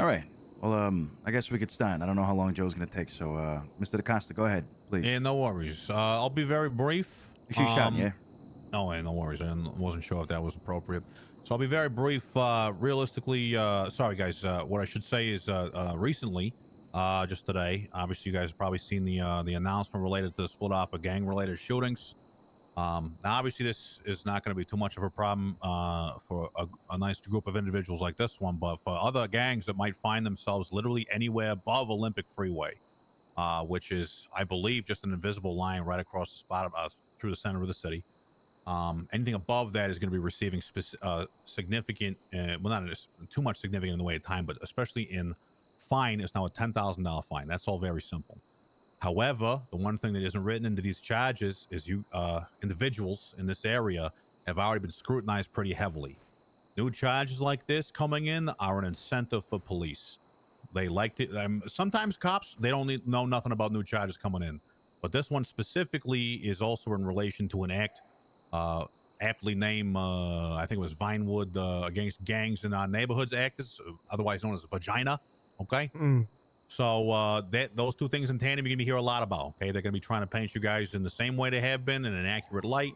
All right. Well, I guess we could start. I don't know how long Joe's going to take. So, Mr. Decosta, go ahead, please. Yeah, no worries. I'll be very brief. Make sure you shot, yeah? No, no worries. I wasn't sure if that was appropriate. So I'll be very brief. Realistically, sorry guys. What I should say is, recently, just today, obviously you guys have probably seen the announcement related to the split off of gang-related shootings. Now, obviously, this is not going to be too much of a problem for a nice group of individuals like this one, but for other gangs that might find themselves literally anywhere above Olympic Freeway, which is, I believe, just an invisible line right across the spot through the center of the city. Anything above that is going to be receiving significant, well, not too much significant in the way of time, but especially in fine, is now a $10,000 fine. That's all very simple. However, the one thing that isn't written into these charges is you individuals in this area have already been scrutinized pretty heavily. New charges like this coming in are an incentive for police. They like to, sometimes cops, they don't know nothing about new charges coming in. But this one specifically is also in relation to an act aptly named, I think it was Vinewood Against Gangs in Our Neighborhoods Act, otherwise known as Vagina. Okay? So those two things in tandem, you're going to hear a lot about. Okay, they're going to be trying to paint you guys in the same way they have been, in an accurate light.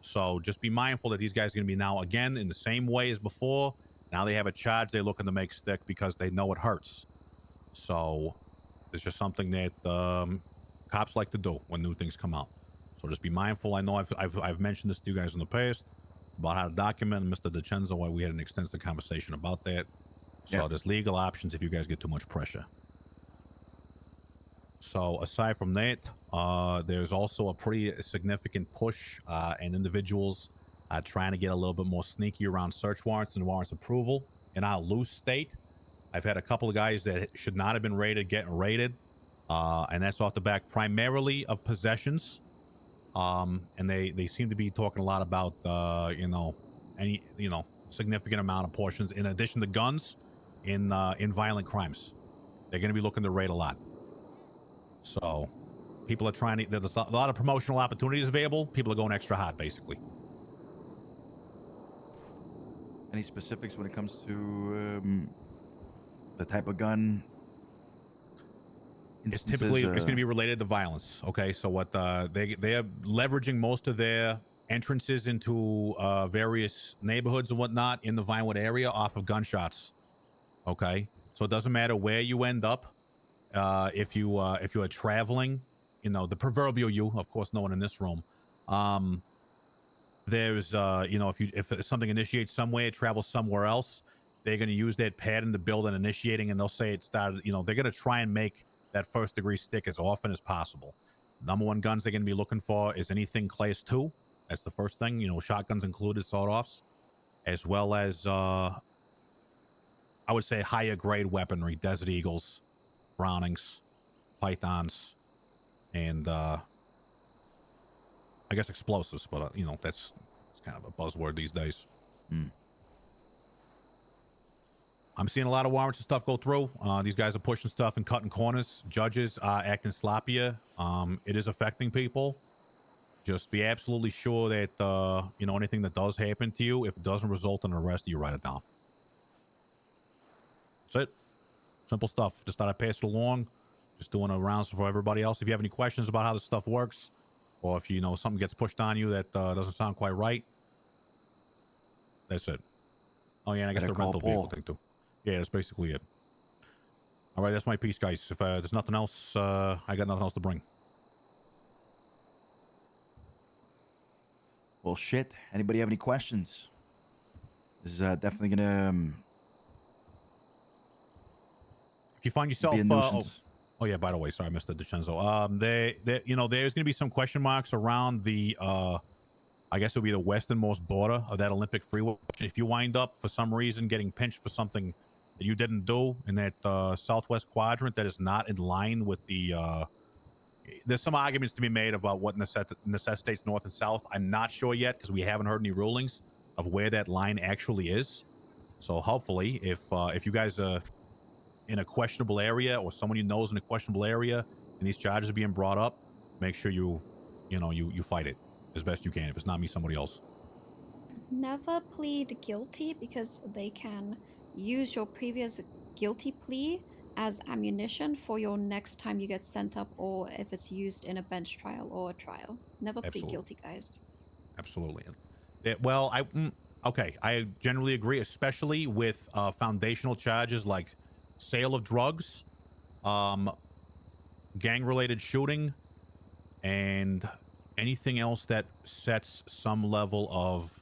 So just be mindful that these guys are going to be now again in the same way as before. Now they have a charge they're looking to make stick because they know it hurts. So it's just something that cops like to do when new things come out. So just be mindful. I know I've mentioned this to you guys in the past about how to document. Mr. Dicenzo, why we had an extensive conversation about that. So there's legal options if you guys get too much pressure. So aside from that, there's also a pretty significant push and individuals trying to get a little bit more sneaky around search warrants and warrants approval in our loose state. I've had a couple of guys that should not have been raided getting raided, and that's off the back primarily of possessions. And they seem to be talking a lot about any significant amount of portions in addition to guns in violent crimes. They're going to be looking to raid a lot. So people are trying to, there's a lot of promotional opportunities available. People are going extra hot, basically. Any specifics when it comes to the type of gun? It's typically it's going to be related to violence. Okay, so what they are leveraging most of their entrances into various neighborhoods and whatnot in the Vinewood area off of gunshots. Okay, so it doesn't matter where you end up. If you are traveling, the proverbial you, of course, no one in this room. There's if something initiates somewhere, it travels somewhere else, they're going to use that pattern to build an initiating, and they'll say it started. They're going to try and make that first degree stick as often as possible. Number one guns they're going to be looking for is anything class 2. That's the first thing. Shotguns included, sawed-offs, as well as I would say higher grade weaponry, Desert Eagles, Brownings, Pythons, and I guess explosives, but that's kind of a buzzword these days. I'm seeing a lot of warrants and stuff go through. These guys are pushing stuff and cutting corners. Judges are acting sloppier. It is affecting people. Just be absolutely sure that anything that does happen to you, if it doesn't result in an arrest, you write it down. That's it. Simple stuff. Just thought I'd pass it along. Just doing a rounds for everybody else. If you have any questions about how this stuff works, or if something gets pushed on you that doesn't sound quite right, that's it. Oh yeah, and I guess the rental vehicle thing too. Yeah, that's basically it. All right, that's my piece, guys. If there's nothing else, I got nothing else to bring. Well, shit. Anybody have any questions? This is definitely gonna. If you find yourself, oh yeah. By the way, sorry, Mr. DiCenzo. There's gonna be some question marks around the, I guess it would be the westernmost border of that Olympic freeway. If you wind up for some reason getting pinched for something that you didn't do in that southwest quadrant that is not in line with the, there's some arguments to be made about what necessitates north and south. I'm not sure yet because we haven't heard any rulings of where that line actually is. So hopefully, if you guys are in a questionable area or someone you know is in a questionable area and these charges are being brought up, make sure you fight it as best you can. If it's not me, somebody else. Never plead guilty because they can use your previous guilty plea as ammunition for your next time you get sent up, or if it's used in a bench trial or a trial. Never plead Absolutely. guilty, guys. Absolutely. Well, okay, I generally agree, especially with foundational charges like sale of drugs, gang-related shooting, and anything else that sets some level of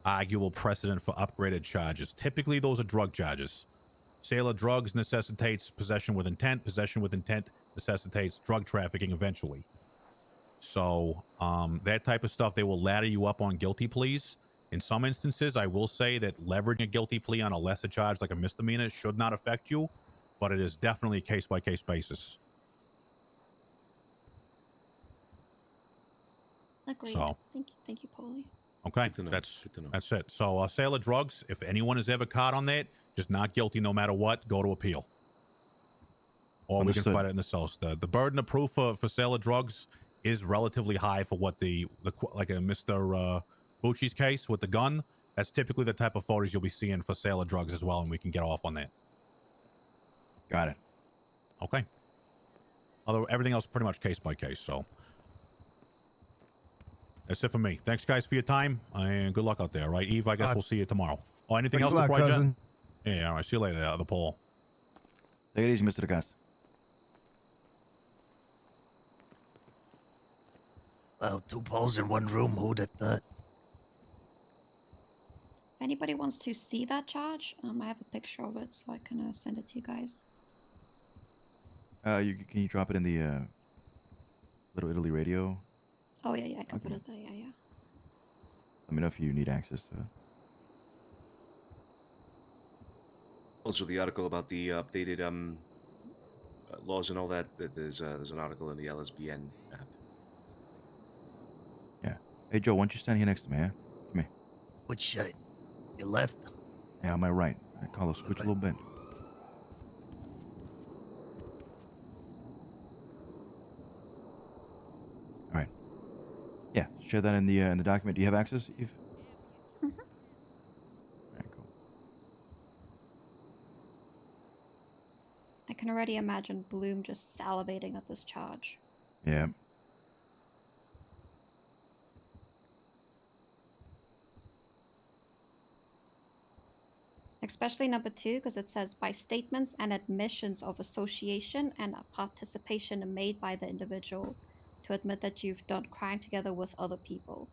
arguable precedent for upgraded charges. Typically, those are drug charges. Sale of drugs necessitates possession with intent. Possession with intent necessitates drug trafficking eventually. So that type of stuff, they will ladder you up on guilty pleas. In some instances, I will say that leveraging a guilty plea on a lesser charge like a misdemeanor should not affect you, but it is definitely a case-by-case basis. Agreed. So, thank you, Paulie. okay, Good to know. that's Good to know. it. So sale of drugs, if anyone is ever caught on that, just not guilty no matter what, go to appeal. Or we can Understood. fight it in the cells. The burden of proof for sale of drugs is relatively high for what the like a Mr. Bucci's case with the gun. That's typically the type of photos you'll be seeing for sale of drugs as well, and we can get off on that. Got it. Okay. Although everything else pretty much case by case, so that's it for me. Thanks, guys, for your time, and good luck out there. All right, Eve, I guess we'll see you tomorrow. Oh, anything else before I jet? Yeah, all right. See you later, the poll. Take it easy, Mr. Decosta. Well, 2 poles in 1 room, who'd have thought? If anybody wants to see that charge, I have a picture of it, so I can send it to you guys. Can you drop it in the Little Italy radio? Oh yeah, I can put Okay. it there. Yeah. Let me know if you need access to it. Also, the article about the updated laws and all that. There's an article in the LSBN app. Yeah. Hey, Joe, why don't you stand here next to me, yeah? Come here. Which side? Your left? Yeah, on my right. Carlos, switch a little bit. All right. Yeah, share that in the document. Do you have access, Eve? Mhm. All right, cool. I can already imagine Bloom just salivating at this charge. Yeah. Especially number 2, because it says by statements and admissions of association and participation made by the individual to admit that you've done crime together with other people.